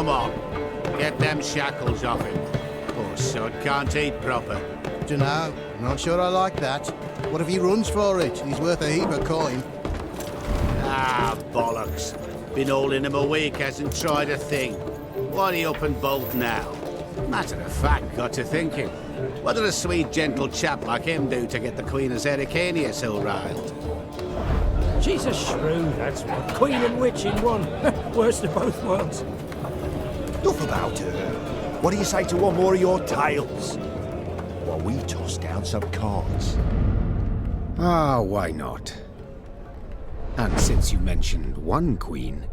Come on. Get them shackles off him. Poor sod can't eat proper. Dunno. I'm not sure I like that. What if he runs for it? He's worth a heap of coin. Ah, bollocks. Been holding him a week, hasn't tried a thing. Why he up and bolt now? Matter of fact, got to thinking. What did a sweet, gentle chap like him do to get the Queen of Zericania so riled? She's a shrew, that's what. Queen and witch in one. Worst of both worlds. Enough about her. What do you say to one more of your tales? While we toss down some cards. Ah, why not? And since you mentioned one queen...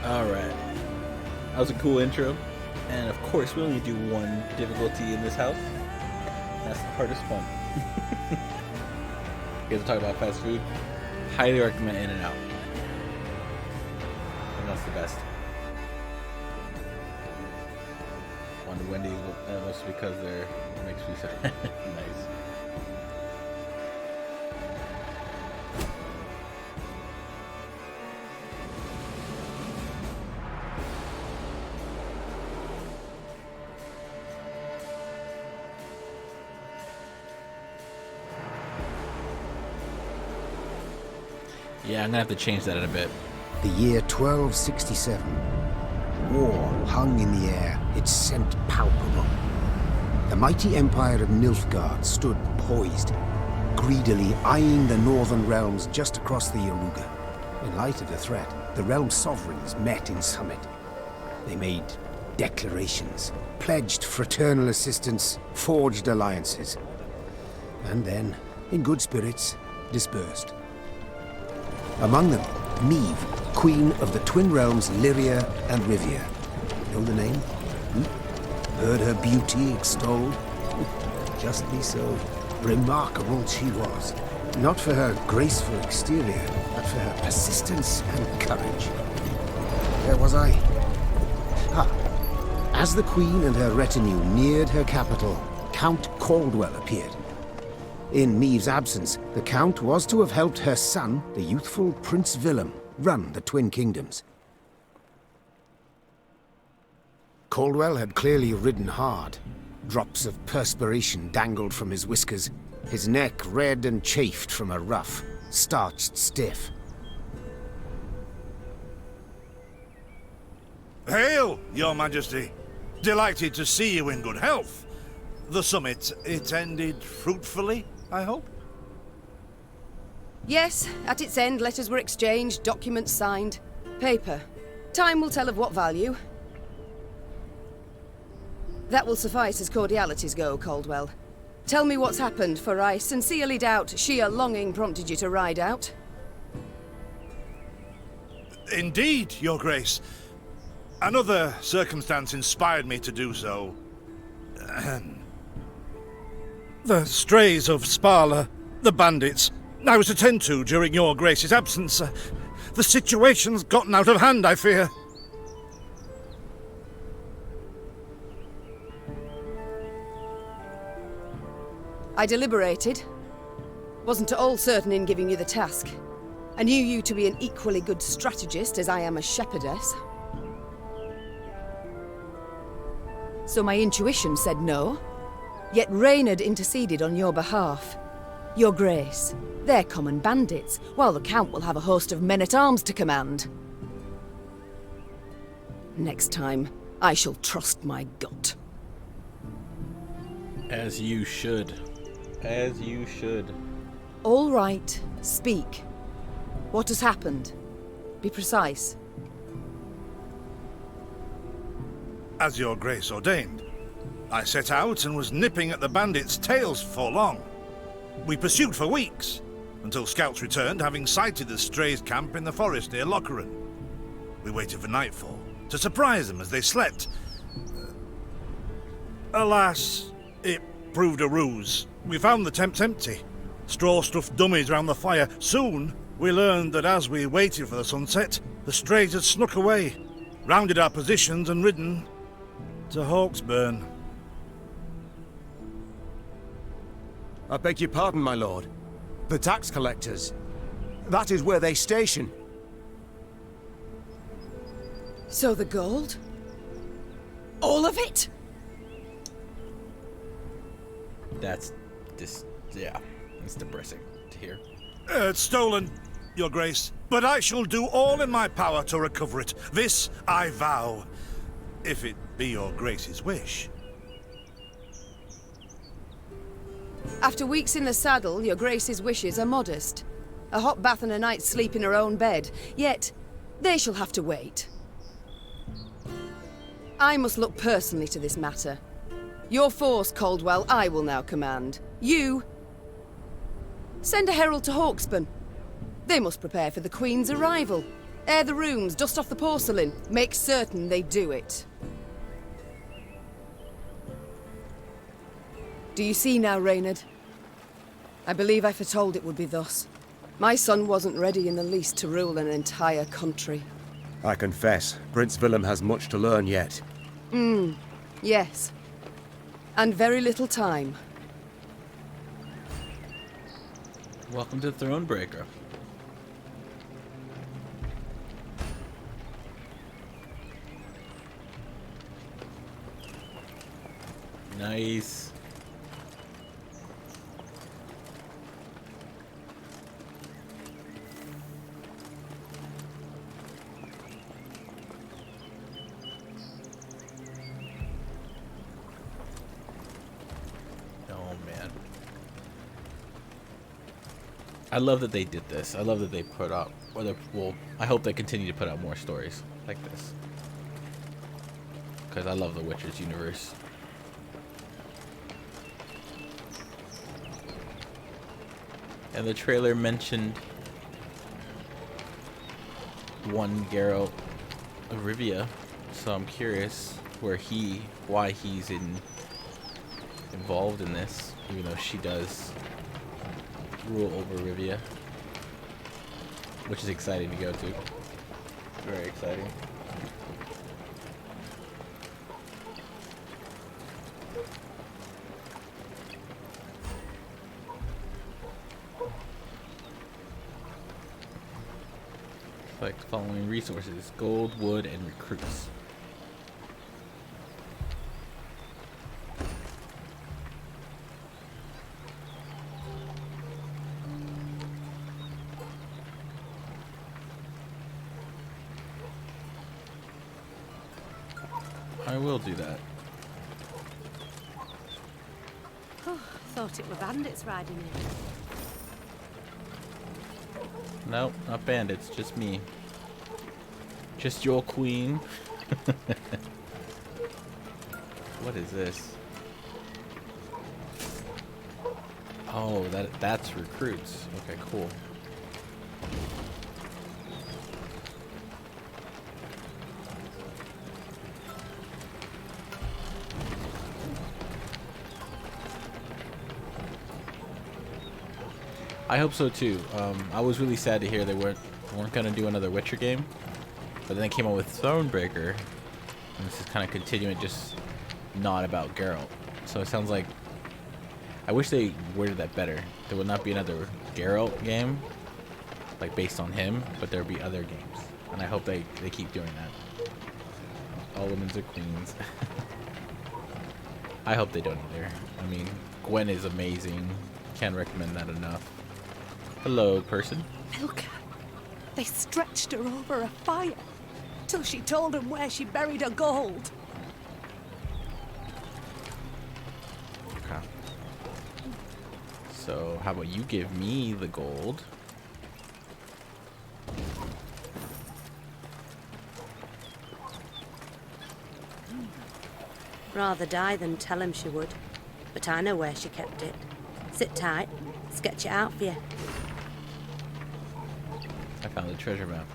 Alright. That was a cool intro. And of course, we only do one difficulty in this house. That's the hardest one. You guys are talking about fast food? Highly recommend In-N-Out. And that's the best. On the Wendy's, mostly because it makes me so nice. Yeah, I'm gonna have to change that in a bit. The year 1267. War hung in the air, its scent palpable. The mighty empire of Nilfgaard stood poised, greedily eyeing the northern realms just across the Yaruga. In light of the threat, the realm sovereigns met in summit. They made declarations, pledged fraternal assistance, forged alliances, and then, in good spirits, dispersed. Among them, Meve, Queen of the Twin Realms Lyria and Rivia. Know the name? Heard her beauty extolled? Justly so. Remarkable she was. Not for her graceful exterior, but for her persistence and courage. Where was I? As the Queen and her retinue neared her capital, Count Caldwell appeared. In Meve's absence, the Count was to have helped her son, the youthful Prince Willem, run the Twin Kingdoms. Caldwell had clearly ridden hard. Drops of perspiration dangled from his whiskers, his neck red and chafed from a ruff, starched stiff. Hail, Your Majesty! Delighted to see you in good health. The summit, it ended fruitfully, I hope? Yes, at its end, letters were exchanged, documents signed. Paper. Time will tell of what value. That will suffice as cordialities go, Caldwell. Tell me what's happened, for I sincerely doubt sheer longing prompted you to ride out. Indeed, Your Grace. Another circumstance inspired me to do so. The strays of Sparla, the bandits, I was to tend to during Your Grace's absence. The situation's gotten out of hand, I fear. I deliberated. Wasn't at all certain in giving you the task. I knew you to be an equally good strategist as I am a shepherdess. So my intuition said no. Yet Reynard interceded on your behalf. Your Grace, they're common bandits, while the Count will have a host of men-at-arms to command. Next time, I shall trust my gut. As you should. As you should. All right, speak. What has happened? Be precise. As your grace ordained, I set out and was nipping at the bandits' tails for long. We pursued for weeks, until scouts returned, having sighted the Strays' camp in the forest near Locheren. We waited for nightfall to surprise them as they slept. Alas, it proved a ruse. We found the tents empty, straw-stuffed dummies round the fire. Soon, we learned that as we waited for the sunset, the Strays had snuck away, rounded our positions and ridden to Hawksburn. I beg your pardon, my lord. The tax collectors. That is where they station. So the gold? All of it? That's yeah, it's depressing to hear. It's stolen, your grace, but I shall do all in my power to recover it. This I vow, if it be your grace's wish. After weeks in the saddle, your grace's wishes are modest. A hot bath and a night's sleep in her own bed. Yet, they shall have to wait. I must look personally to this matter. Your force, Caldwell, I will now command. You... send a herald to Hawksburn. They must prepare for the Queen's arrival. Air the rooms, dust off the porcelain. Make certain they do it. Do you see now, Reynard? I believe I foretold it would be thus. My son wasn't ready in the least to rule an entire country. I confess, Prince Willem has much to learn yet. Yes. And very little time. Welcome to Thronebreaker. Nice. Oh man. I love that they did this. I love that they put out, well, I hope they continue to put out more stories like this. Because I love the Witcher's universe. And the trailer mentioned one Geralt of Rivia, so I'm curious why he's involved in this, even though she does rule over Rivia, which is exciting to go to. Very exciting. Select the following resources: gold, wood, and recruits. I will do that. Oh, thought it were bandits riding in. Nope, not bandits, just me. Just your queen. What is this? Oh, that's recruits. Okay, cool. I hope so too. I was really sad to hear they weren't gonna do another Witcher game, but then they came out with Thronebreaker, and this is kind of continuing, just not about Geralt. So it sounds like I wish they worded that better. There will not be another Geralt game, like based on him, but there'll be other games, and I hope they keep doing that. All women's are queens. I hope they don't either. I mean, Gwent is amazing. Can't recommend that enough. Hello, person. Milka. They stretched her over a fire till she told them where she buried her gold. Okay. So, how about you give me the gold? Rather die than tell him she would. But I know where she kept it. Sit tight. Sketch it out for you. I found the treasure map.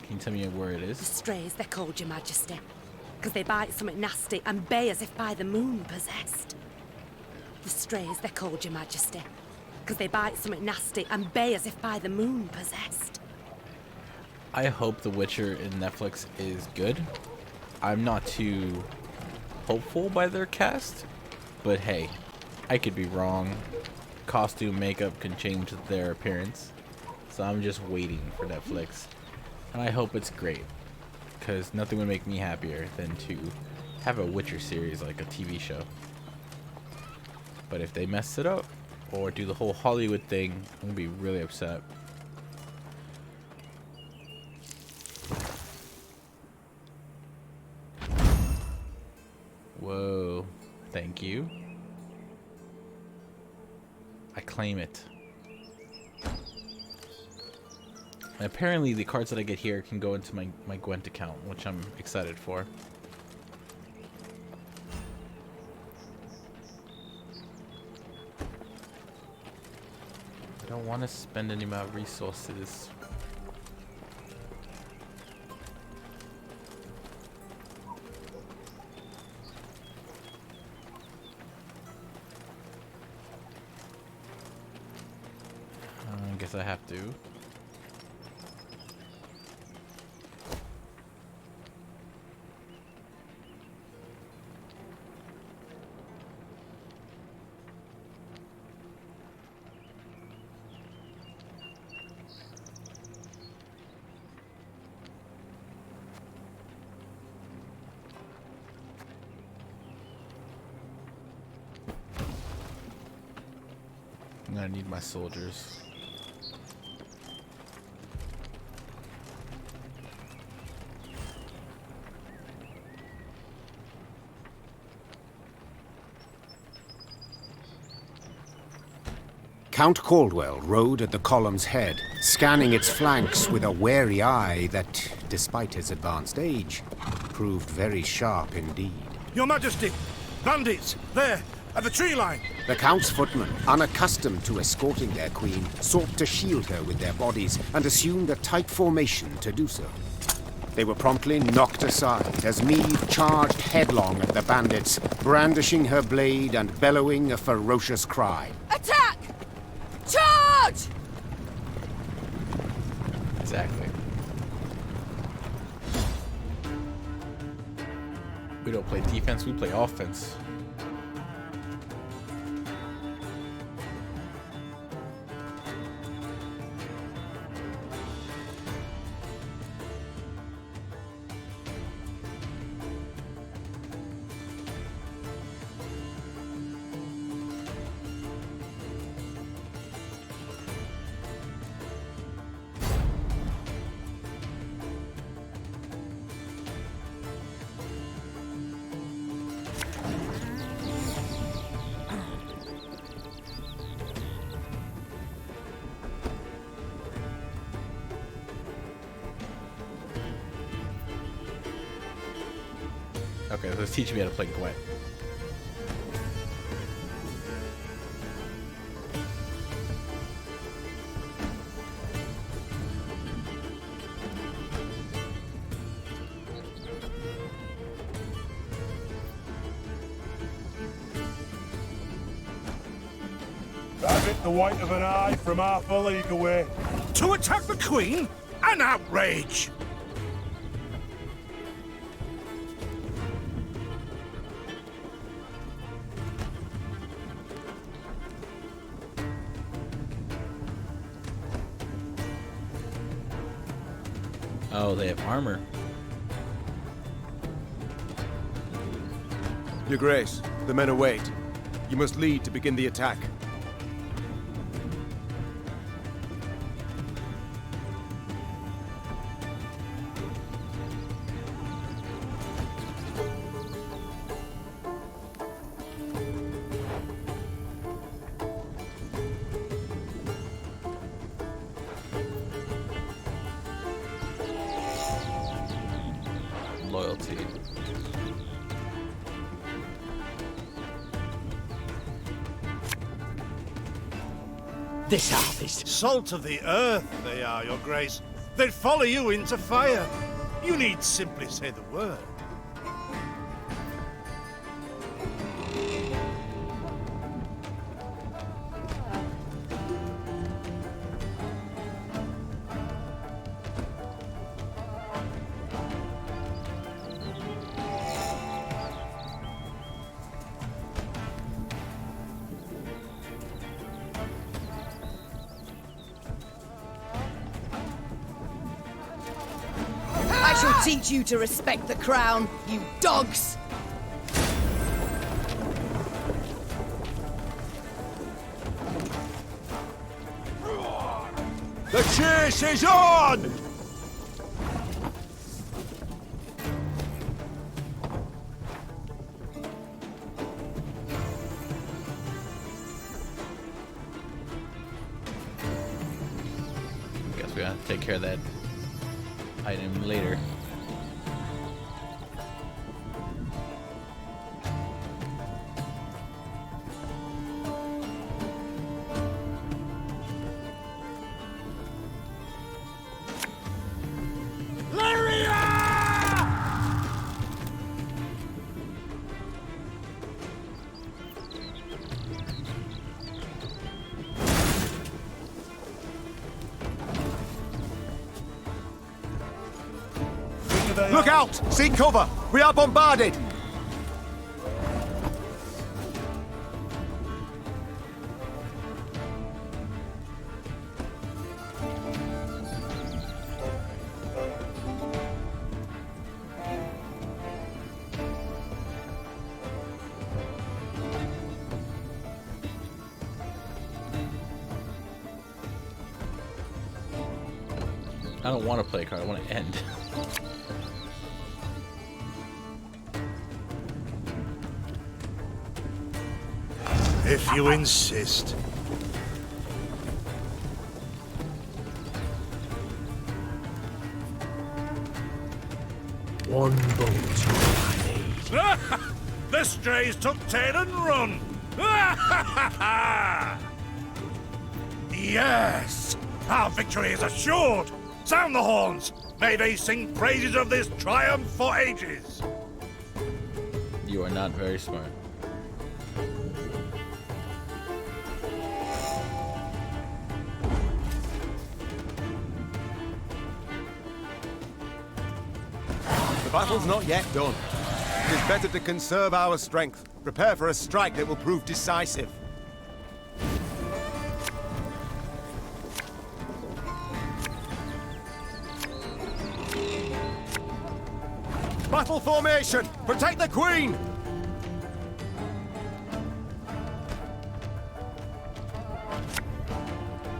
Can you tell me where it is? The strays, they're called, Your Majesty. Because they bite something nasty and bay as if by the moon possessed. The strays, they're called, Your Majesty. Because they bite something nasty and bay as if by the moon possessed. I hope The Witcher in Netflix is good. I'm not too hopeful by their cast, but hey, I could be wrong. Costume, makeup can change their appearance, so I'm just waiting for Netflix, and I hope it's great, because nothing would make me happier than to have a Witcher series like a TV show. But if they mess it up or do the whole Hollywood thing, I'm gonna be really upset. Whoa, thank you. I claim it. And apparently the cards that I get here can go into my Gwent account, which I'm excited for. I don't want to spend any of my resources. I guess I have to. I'm gonna need my soldiers. Count Caldwell rode at the column's head, scanning its flanks with a wary eye that, despite his advanced age, proved very sharp indeed. Your Majesty! Bandits! There! At the tree line! The Count's footmen, unaccustomed to escorting their queen, sought to shield her with their bodies and assumed a tight formation to do so. They were promptly knocked aside as Meave charged headlong at the bandits, brandishing her blade and bellowing a ferocious cry. Attack! Charge! Exactly. We don't play defense, we play offense. Okay, so it's teaching me how to play Gwent. the white of an eye from half a league away. To attack the Queen? An outrage! Oh, they have armor. Your Grace, the men await. You must lead to begin the attack. Loyalty. This harvest. Salt of the earth, they are, Your Grace. They'd follow you into fire. You need simply say the word. I shall teach you to respect the crown, you dogs! The chase is on! Guess we gotta take care of that item later. Look out! Seek cover! We are bombarded! I don't want to play a card, I want to end. If you insist. One bolt I need. The strays took tail and run! Yes! Our victory is assured! Sound the horns! May they sing praises of this triumph for ages! You are not very smart. The battle's not yet done. It is better to conserve our strength. Prepare for a strike that will prove decisive. Battle formation! Protect the Queen!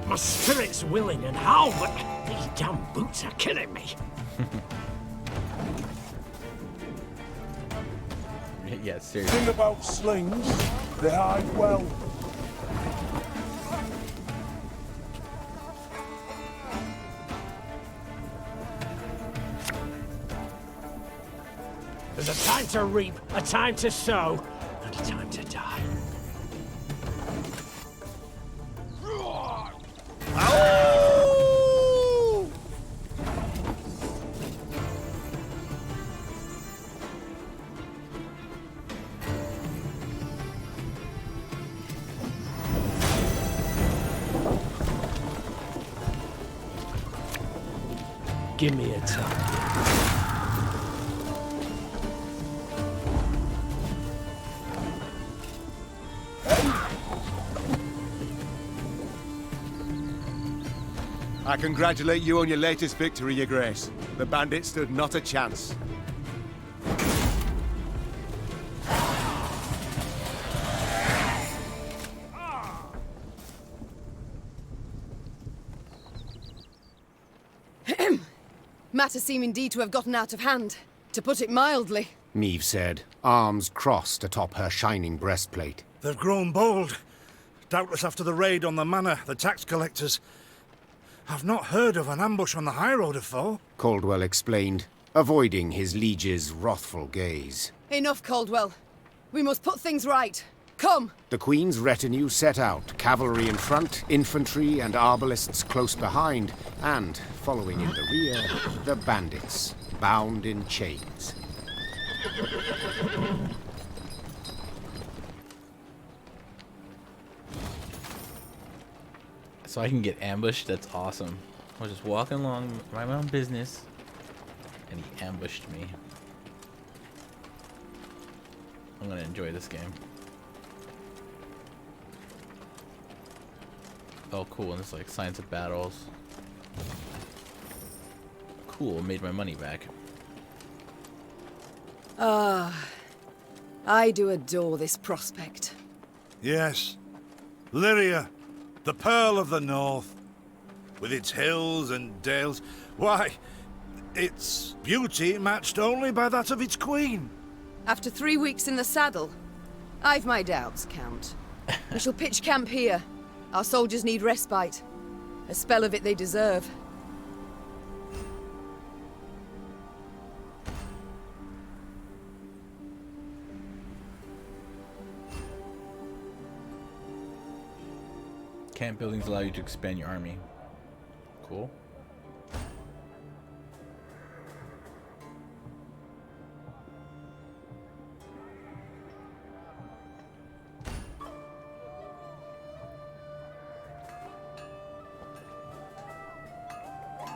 My spirit's willing and how, but these damn boots are killing me. Yeah, seriously. Thing about slings, they hide well. There's a time to reap, a time to sow, and a time to die. Give me a time. I congratulate you on your latest victory, Your Grace. The bandits stood not a chance. Matters seem indeed to have gotten out of hand, to put it mildly. Neve said, arms crossed atop her shining breastplate. They've grown bold. Doubtless after the raid on the manor, the tax collectors. I've not heard of an ambush on the high road afore. Caldwell explained, avoiding his liege's wrathful gaze. Enough, Caldwell. We must put things right. Come! The Queen's retinue set out, cavalry in front, infantry and arbalists close behind, and, following in the rear, the bandits, bound in chains. So I can get ambushed? That's awesome. I was just walking along, mind my own business, and he ambushed me. I'm gonna enjoy this game. Oh, cool, and it's like Science of Battles. Cool, made my money back. I do adore this prospect. Yes. Lyria, the Pearl of the North. With its hills and dales. Why, its beauty matched only by that of its queen. After 3 weeks in the saddle, I've my doubts, Count. We shall pitch camp here. Our soldiers need respite. A spell of it they deserve. Camp buildings allow you to expand your army. Cool.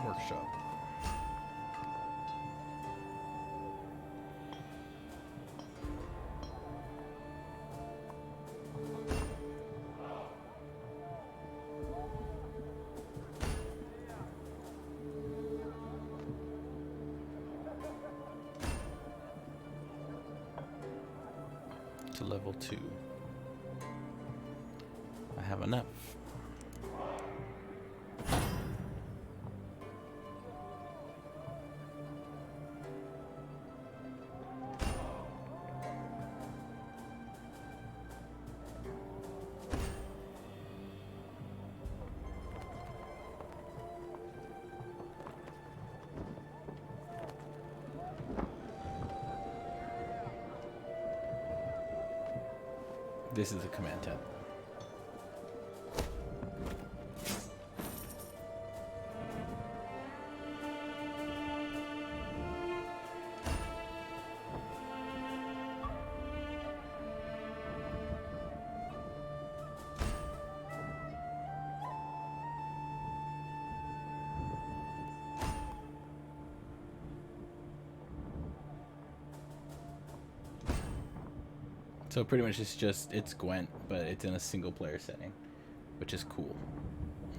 Workshop. To level 2. I have enough. This is the command tab. So pretty much it's Gwent, but it's in a single player setting, which is cool.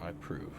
I approve.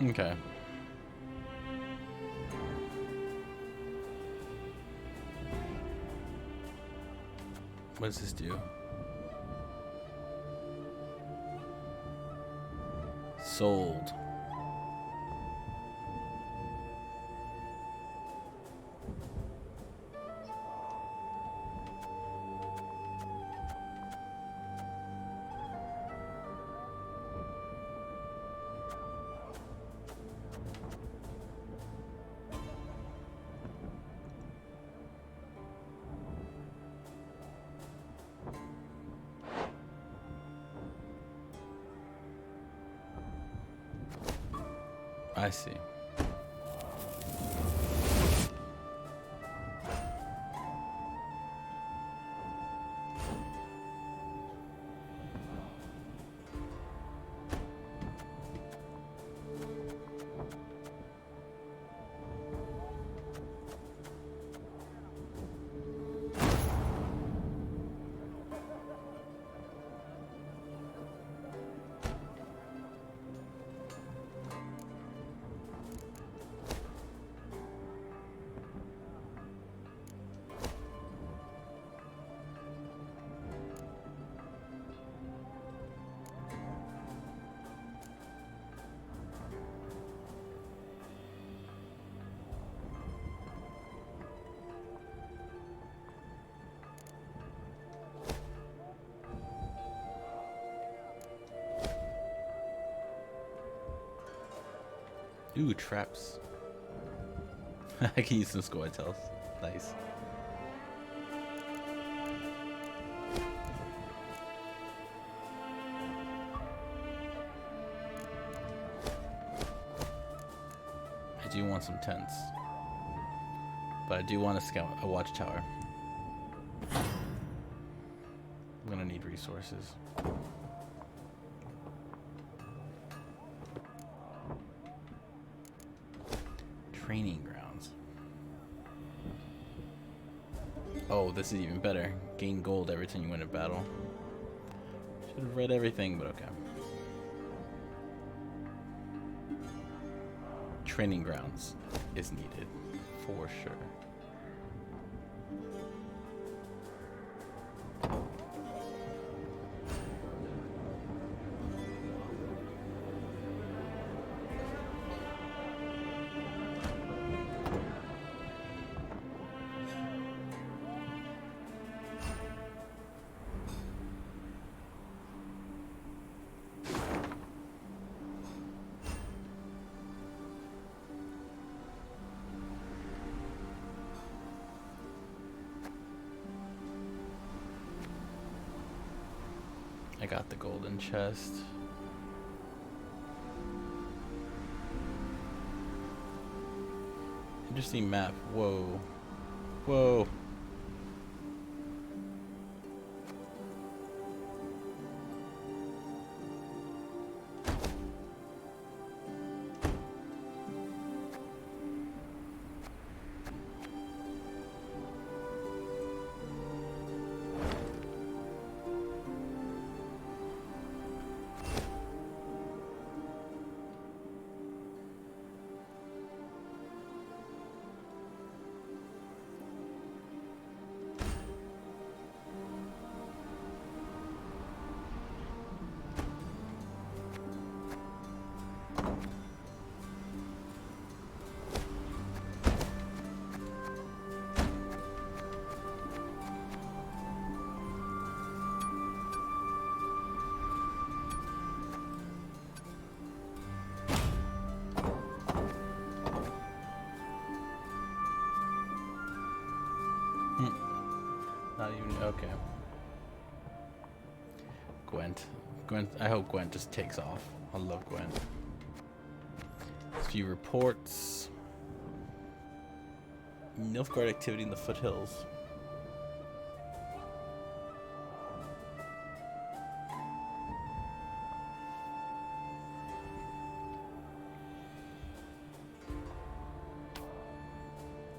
Okay. What does this do? Sold. I see. Ooh, traps. I can use some squirtels. Nice. I do want some tents, but I do want to scout a watchtower. I'm gonna need resources. Training grounds. Oh, this is even better. Gain gold every time you win a battle. Should have read everything, but okay. Training grounds is needed for sure. I got the golden chest. Interesting map. Whoa. Whoa. Not even, okay. Gwent. I hope Gwent just takes off. I love Gwent. A few reports. Nilfgaard activity in the foothills.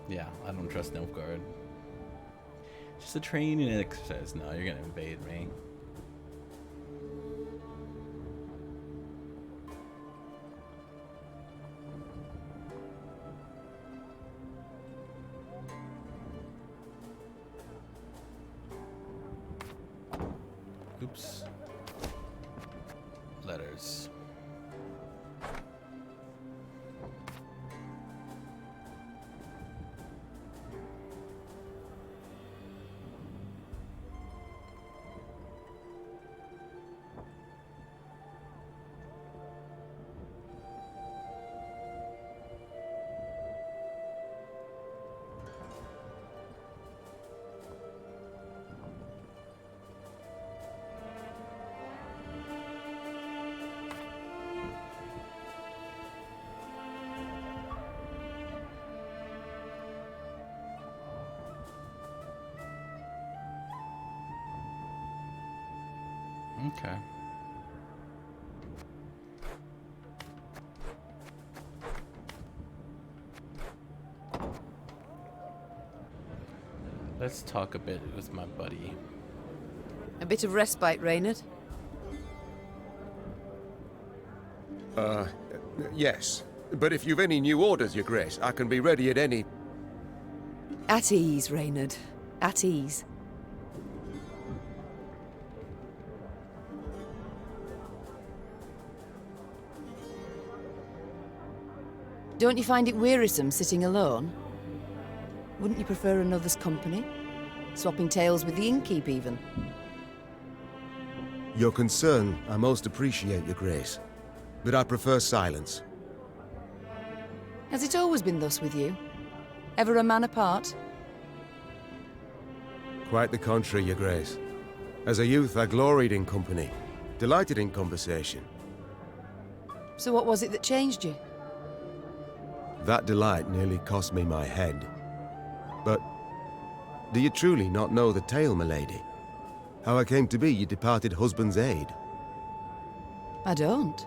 Yeah, I don't trust Nilfgaard. Just a training exercise. No, you're gonna invade me. Oops. Letters. Okay. Let's talk a bit with my buddy. A bit of respite, Reynard. Yes. But if you've any new orders, Your Grace, I can be ready at any... At ease, Reynard. At ease. Don't you find it wearisome sitting alone? Wouldn't you prefer another's company? Swapping tales with the innkeep, even? Your concern, I most appreciate, Your Grace. But I prefer silence. Has it always been thus with you? Ever a man apart? Quite the contrary, Your Grace. As a youth, I gloried in company, delighted in conversation. So what was it that changed you? That delight nearly cost me my head. But do you truly not know the tale, milady? How I came to be your departed husband's aide? I don't,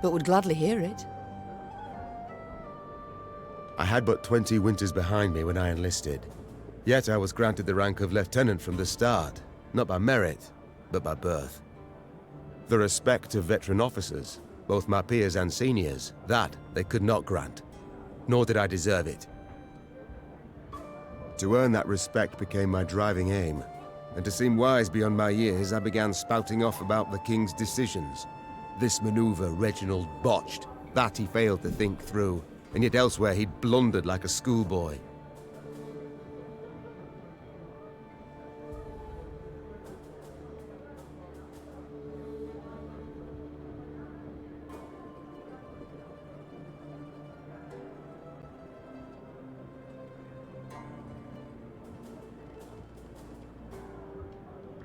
but would gladly hear it. I had but 20 winters behind me when I enlisted. Yet I was granted the rank of lieutenant from the start, not by merit, but by birth. The respect of veteran officers, both my peers and seniors, that they could not grant, nor did I deserve it. To earn that respect became my driving aim, and to seem wise beyond my years, I began spouting off about the king's decisions. This maneuver Reginald botched, that he failed to think through, and yet elsewhere he'd blundered like a schoolboy.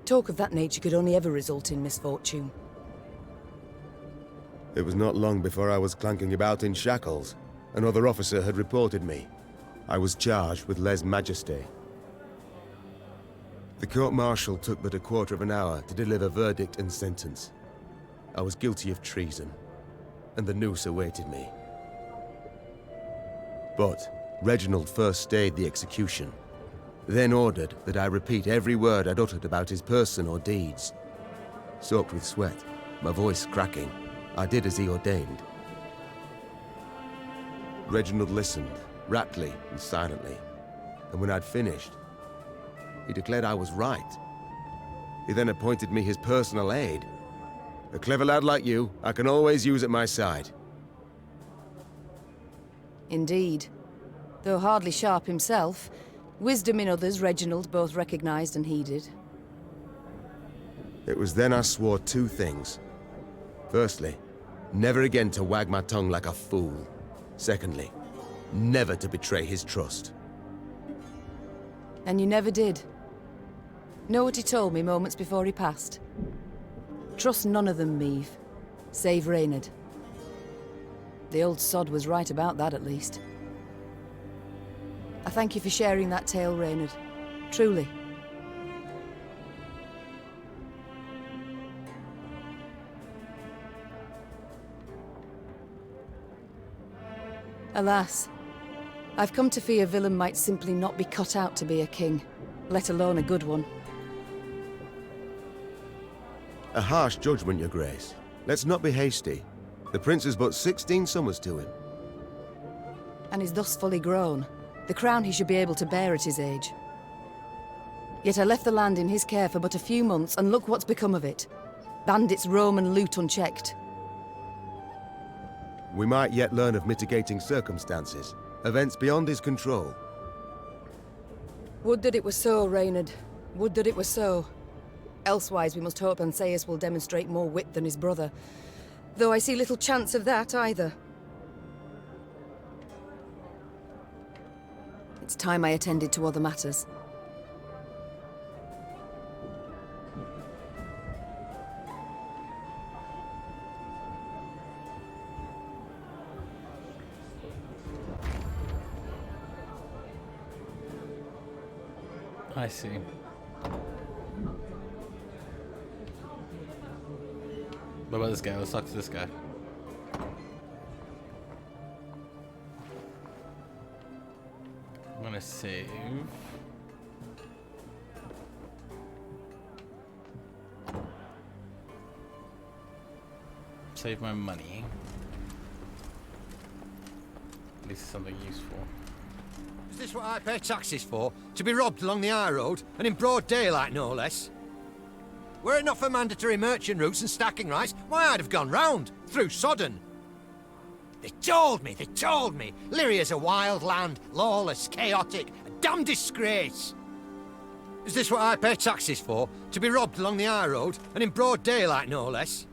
Talk of that nature could only ever result in misfortune. It was not long before I was clanking about in shackles. Another officer had reported me. I was charged with lèse-majesté. The court-martial took but a quarter of an hour to deliver verdict and sentence. I was guilty of treason, and the noose awaited me. But Reginald first stayed the execution, then ordered that I repeat every word I'd uttered about his person or deeds. Soaked with sweat, my voice cracking, I did as he ordained. Reginald listened, raptly and silently, and when I'd finished, he declared I was right. He then appointed me his personal aide. A clever lad like you, I can always use at my side. Indeed. Though hardly sharp himself, wisdom in others Reginald both recognized and heeded. It was then I swore two things. Firstly, never again to wag my tongue like a fool. Secondly, never to betray his trust. And you never did. Know what he told me moments before he passed? Trust none of them, Meave. Save Reynard. The old sod was right about that, at least. I thank you for sharing that tale, Reynard. Truly. Alas, I've come to fear Willem might simply not be cut out to be a king, let alone a good one. A harsh judgment, Your Grace. Let's not be hasty. The prince is but 16 summers to him. And is thus fully grown. The crown he should be able to bear at his age. Yet I left the land in his care for but a few months, and look what's become of it. Bandits roam and loot unchecked. We might yet learn of mitigating circumstances, events beyond his control. Would that it were so, Reynard. Would that it were so. Elsewise we must hope Ancaeus will demonstrate more wit than his brother, though I see little chance of that either. It's time I attended to other matters. I see. What about this guy? Let's talk to this guy. I'm gonna save. Save my money. At least something useful. Is this what I pay taxes for? To be robbed along the high road, and in broad daylight, no less? Were it not for mandatory merchant routes and stacking rights, why, I'd have gone round, through Sodden. They told me! Lyria's a wild land, lawless, chaotic, a damn disgrace! Is this what I pay taxes for? To be robbed along the high road, and in broad daylight, no less?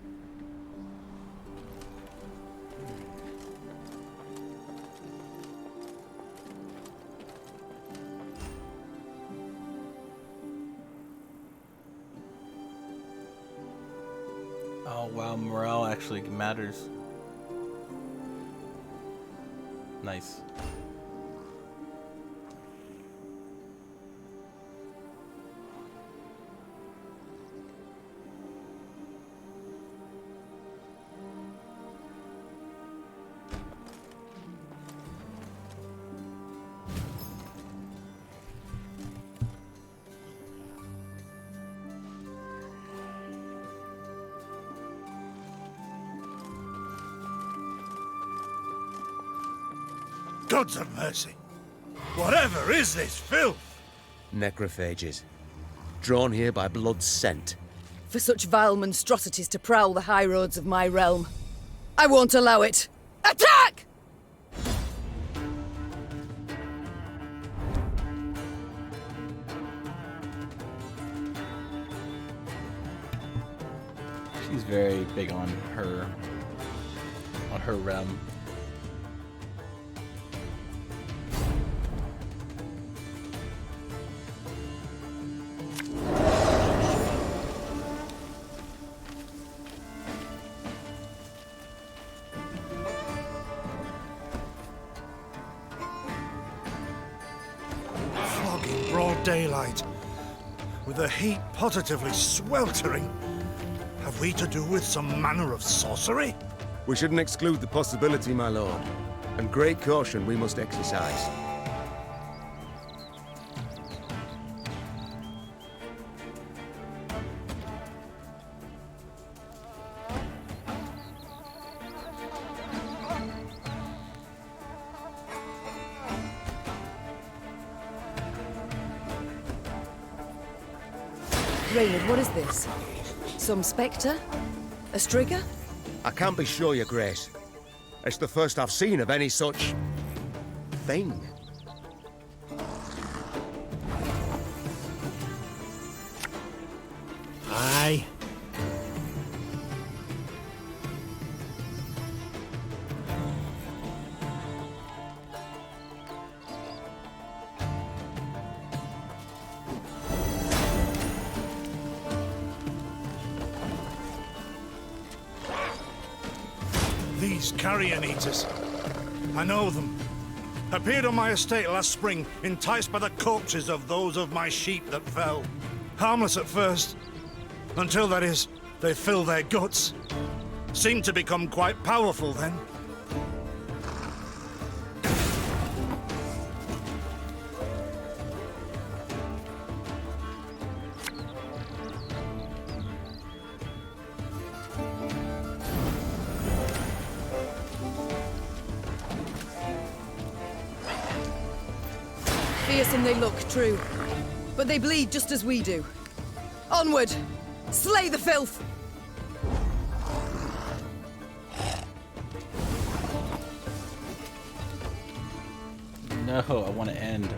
Oh wow, morale actually matters. Nice. Gods of mercy! Whatever is this filth? Necrophages. Drawn here by blood's scent. For such vile monstrosities to prowl the high roads of my realm. I won't allow it! Attack! She's very big on her realm. Flogging broad daylight, with the heat positively sweltering. Have we to do with some manner of sorcery? We shouldn't exclude the possibility, my lord. And great caution we must exercise. Reynard, what is this? Some spectre? A strigger? I can't be sure, Your Grace. It's the first I've seen of any such... thing. Aye. These carrion eaters. I know them. Appeared on my estate last spring, enticed by the corpses of those of my sheep that fell. Harmless at first. Until, that is, they fill their guts. Seemed to become quite powerful then. Fearsome they look, true. But they bleed just as we do. Onward! Slay the filth! No, I want to end.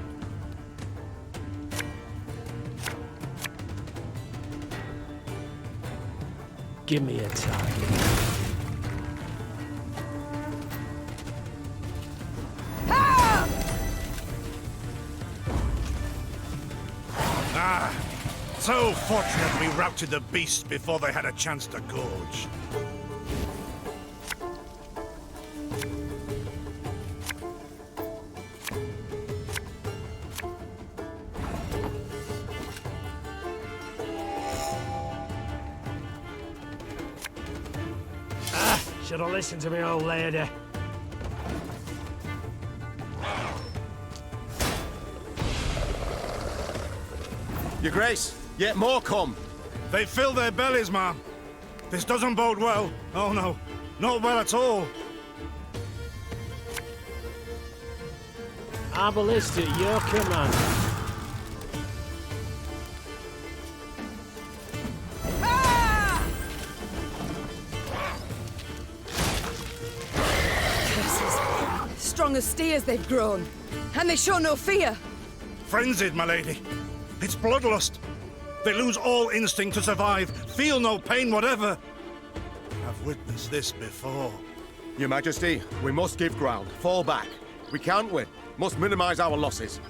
Give me a target. So fortunate we routed the beasts before they had a chance to gorge. Should have listened to me old lady. Your Grace, yet more come. They fill their bellies, ma'am. This doesn't bode well. Oh no, not well at all. Our ballista at your command. Curses. Strong as steers they've grown. And they show no fear. Frenzied, my lady. It's bloodlust. They lose all instinct to survive, feel no pain whatever. I've witnessed this before. Your Majesty, we must give ground. Fall back. We can't win. Must minimize our losses.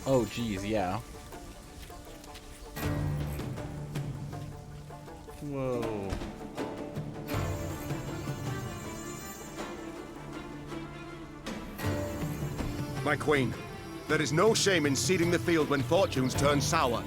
Oh, geez, yeah. Whoa. My queen, there is no shame in ceding the field when fortunes turn sour.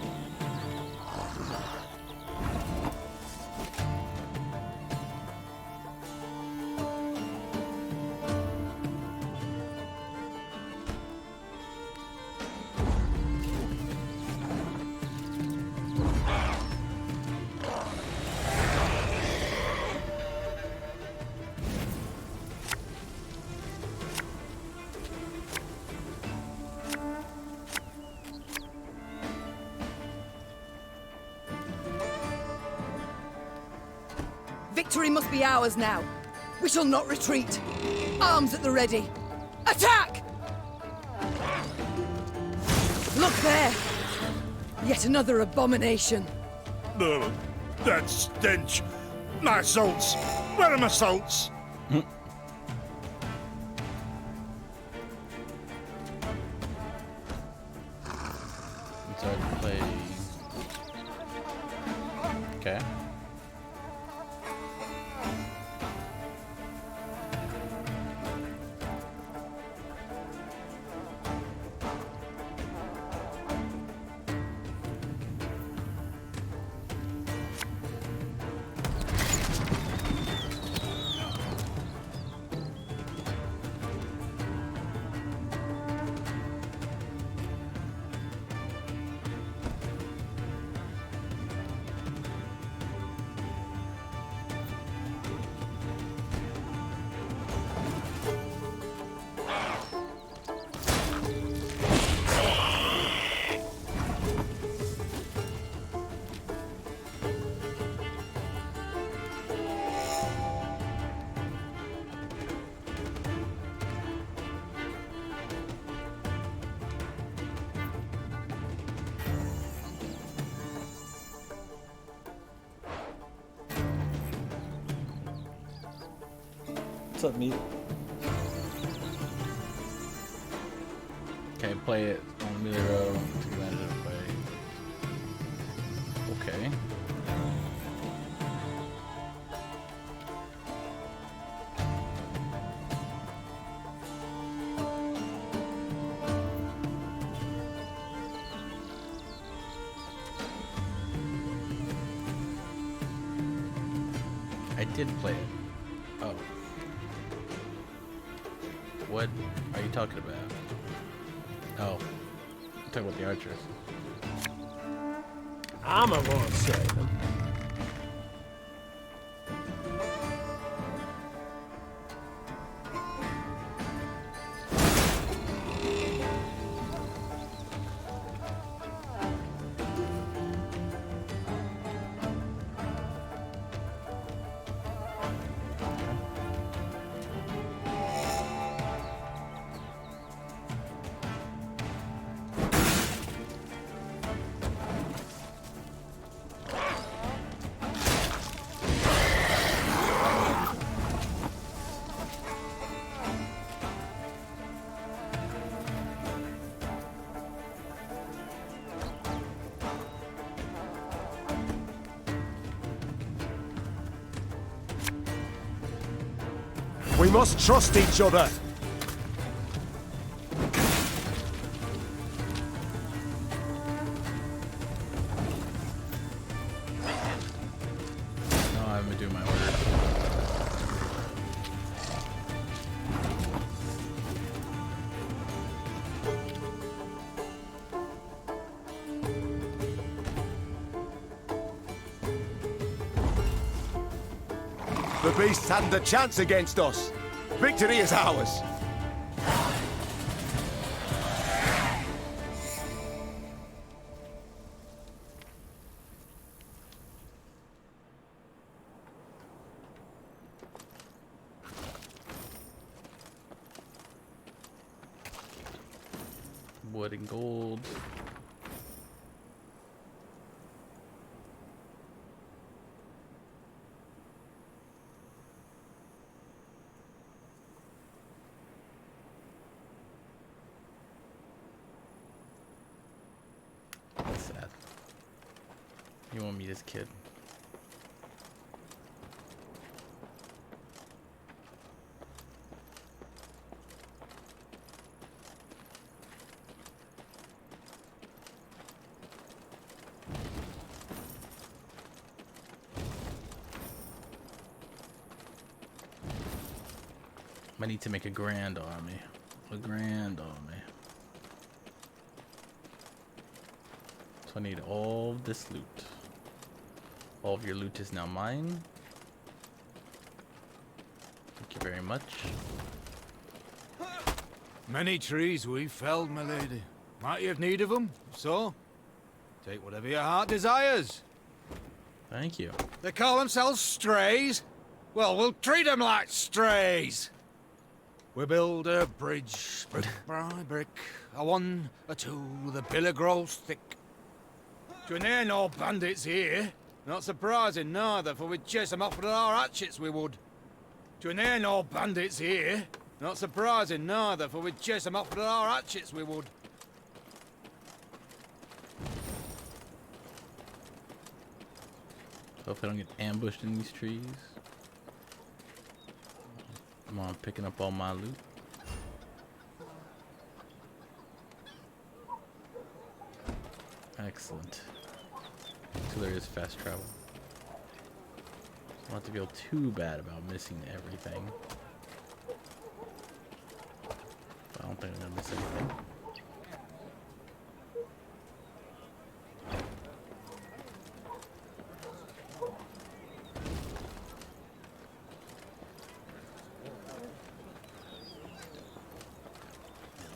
Victory must be ours now. We shall not retreat. Arms at the ready. Attack! Look there! Yet another abomination. Ugh, that stench. My salts. Where are my salts? It's hard to play. Okay. What's up, meat? Okay, play it on melee row to land it away. Okay. I did play it. Oh. What are you talking about? Oh. I'm talking about the archers. Armor won't save them. We must trust each other. The beasts hadn't a chance against us. Victory is ours. Wood and gold. That's sad. You won't meet his kid. I need to make a grand army. A grand army. So I need all of this loot. All of your loot is now mine. Thank you very much. Many trees we've felled, my lady. Might you have need of them? So, take whatever your heart desires. Thank you. They call themselves strays? Well, we'll treat them like strays. We build a bridge, brick by brick, a one, a two, the pillar grows thick. Do you near no bandits here? Not surprising neither, for we'd chase them off with our hatchets, we would. Do you near no bandits here? Not surprising neither, for we'd chase them off with our hatchets, we would. So if I don't get ambushed in these trees. Come on, picking up all my loot. Excellent. So there is fast travel. Don't have to feel too bad about missing everything. I don't think I'm gonna miss anything.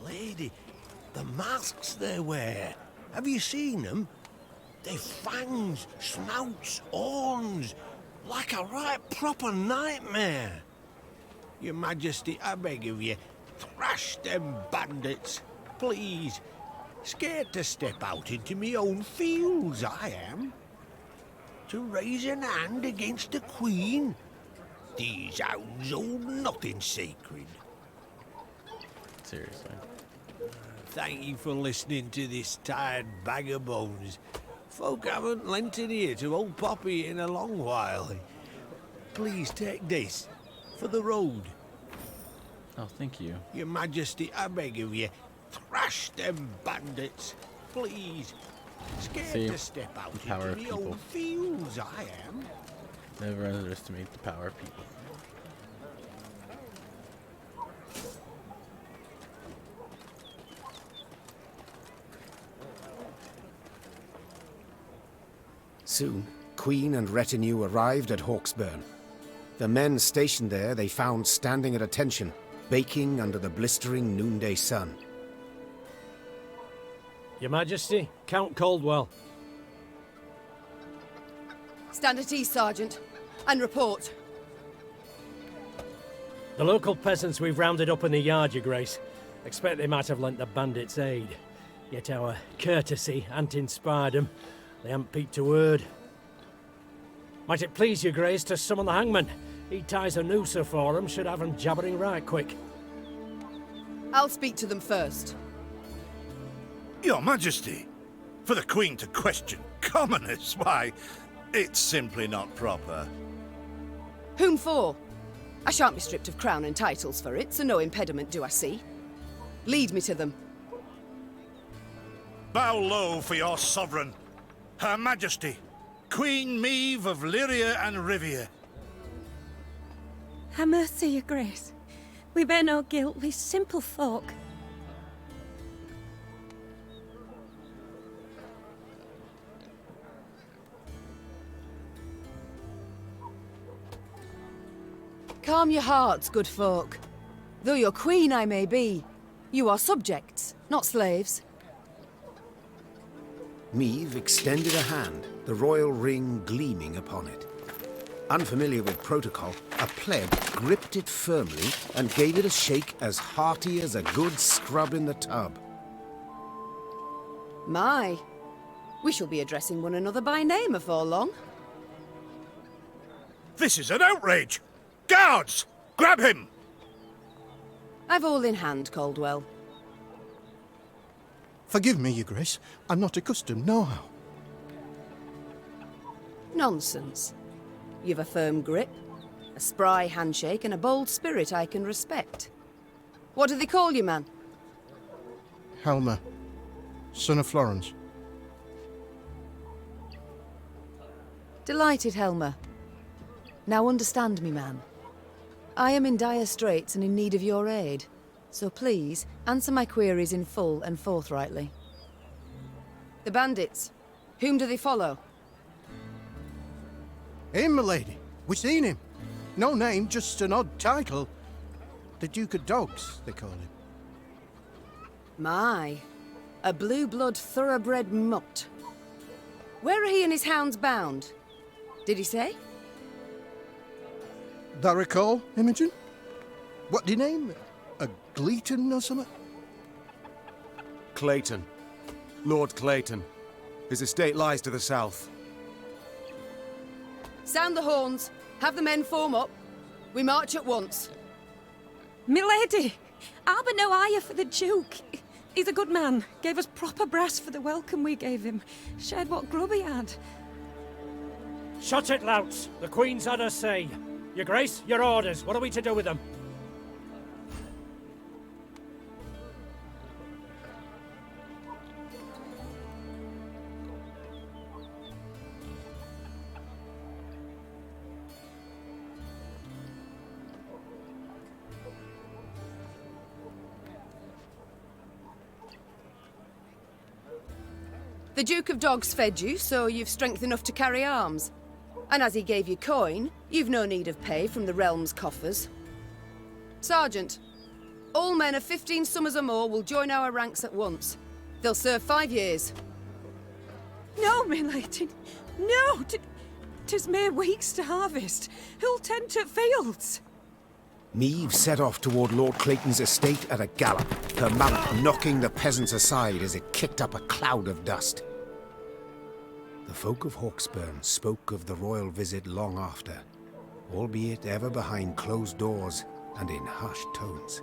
Lady, the masks they wear. Have you seen them? They've fangs, snouts, horns, like a right proper nightmare. Your Majesty, I beg of you, thrash them bandits, please. Scared to step out into me own fields, I am. To raise an hand against the Queen? These hounds hold nothing sacred. Seriously. Thank you for listening to this tired bag of bones. Folk haven't lent an ear to old Poppy in a long while. Please take this for the road. Oh, thank you. Your Majesty, I beg of you, thrash them bandits, please. Scared See, to step out the power into of the old people. fields, I am. Never underestimate the power of people. Soon, Queen and retinue arrived at Hawksburn. The men stationed there they found standing at attention, baking under the blistering noonday sun. Your Majesty, Count Caldwell. Stand at ease, Sergeant, and report. The local peasants we've rounded up in the yard, Your Grace. Expect they might have lent the bandits aid. Yet our courtesy hadn't inspired them. They haven't peeped a word. Might it please Your Grace to summon the hangman? He ties a noose for them, should have them jabbering right quick. I'll speak to them first. Your Majesty, for the Queen to question commoners, why, it's simply not proper. Whom for? I shan't be stripped of crown and titles for it, so no impediment do I see. Lead me to them. Bow low for your sovereign, Her Majesty, Queen Maeve of Lyria and Rivia. Ha' mercy, Your Grace. We bear no guilt, we simple folk. Calm your hearts, good folk. Though your queen I may be, you are subjects, not slaves. Meve extended a hand, the royal ring gleaming upon it. Unfamiliar with protocol, a pleb gripped it firmly and gave it a shake as hearty as a good scrub in the tub. My, we shall be addressing one another by name afore long. This is an outrage! Guards! Grab him! I've all in hand, Caldwell. Forgive me, Your Grace. I'm not accustomed, nohow. Nonsense. You've a firm grip, a spry handshake, and a bold spirit I can respect. What do they call you, man? Helmer, son of Florence. Delighted, Helmer. Now understand me, man. I am in dire straits and in need of your aid. So please, answer my queries in full and forthrightly. The bandits. Whom do they follow? Him, milady. We seen him. No name, just an odd title. The Duke of Dogs, they call him. My. A blue-blood thoroughbred mutt. Where are he and his hounds bound? Did he say? That recall, Imogen? What do you name? A Gleeton or something? Clayton. Lord Clayton. His estate lies to the south. Sound the horns. Have the men form up. We march at once. Milady, I'll be no higher for the Duke. He's a good man. Gave us proper brass for the welcome we gave him. Shared what grub he had. Shut it, louts. The Queen's had her say. Your Grace, your orders. What are we to do with them? The Duke of Dogs fed you, so you've strength enough to carry arms. And as he gave you coin, you've no need of pay from the realm's coffers. Sergeant, all men of 15 summers or more will join our ranks at once. They'll serve 5 years. No, milady. No! 'Tis mere weeks to harvest. Who'll tend to fields? Meve set off toward Lord Clayton's estate at a gallop, her mount knocking the peasants aside as it kicked up a cloud of dust. The folk of Hawksburn spoke of the royal visit long after, albeit ever behind closed doors and in hushed tones.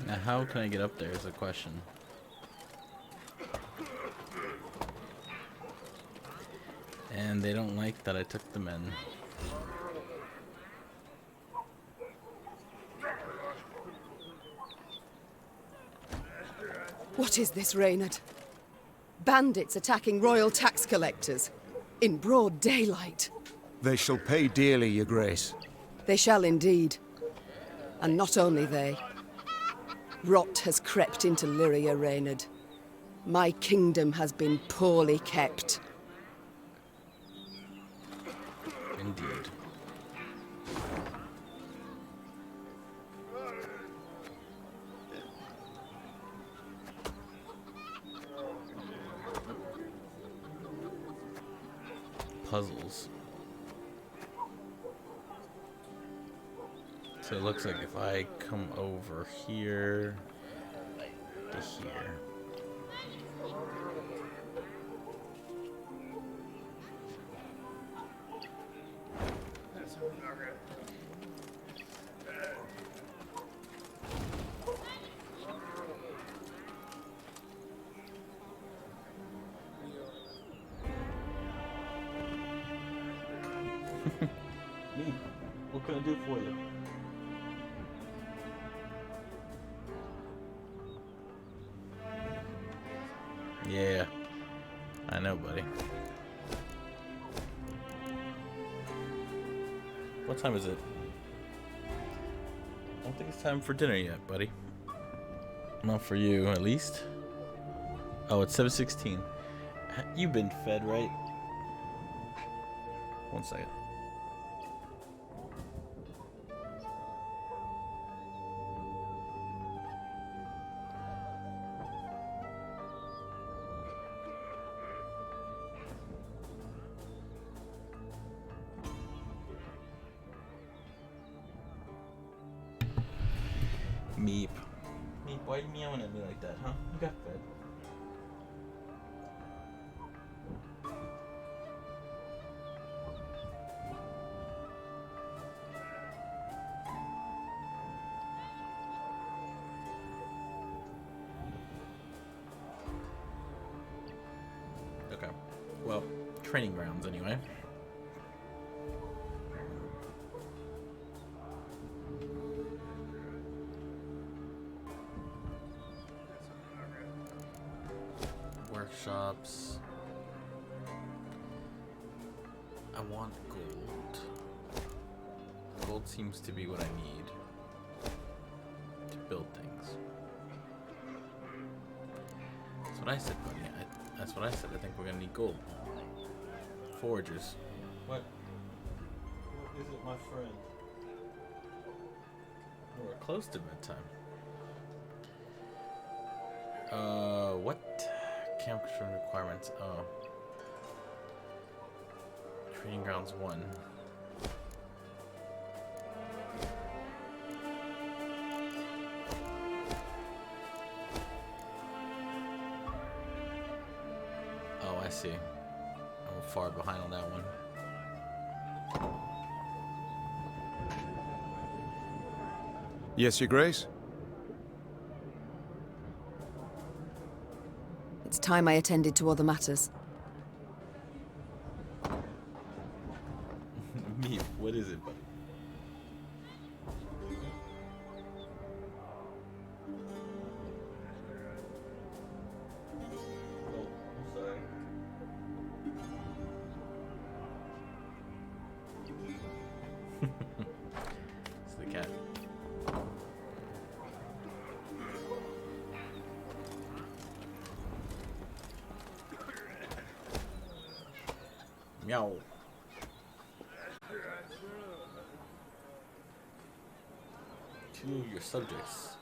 Now, how can I get up there is the question. And they don't like that I took them in. What is this, Reynard? Bandits attacking royal tax collectors. In broad daylight. They shall pay dearly, Your Grace. They shall indeed. And not only they. Rot has crept into Lyria, Reynard. My kingdom has been poorly kept. Indeed. Puzzles. So it looks like if I come over here to here. Me, what can I do for you? Yeah, I know, buddy. What time is it? I don't think it's time for dinner yet, buddy. Not for you, at least. Oh, it's 7:16. You've been fed, right? One second. Meep. Meep, why are you meowing at me like that, huh? You got fed. Okay. Well, training grounds anyway. Workshops. I want gold. Gold seems to be what I need to build things. That's what I said, buddy. That's what I said. I think we're gonna need gold. Foragers. What? What is it, my friend? We're close to bedtime. What? Camp construction requirements. Oh. Training grounds 1. Oh, I see. I'm far behind on that one. Yes, Your Grace? It's time I attended to other matters. Me, what is it, buddy? Oh, I'm sorry. It's the cat. Meow. Two of your subjects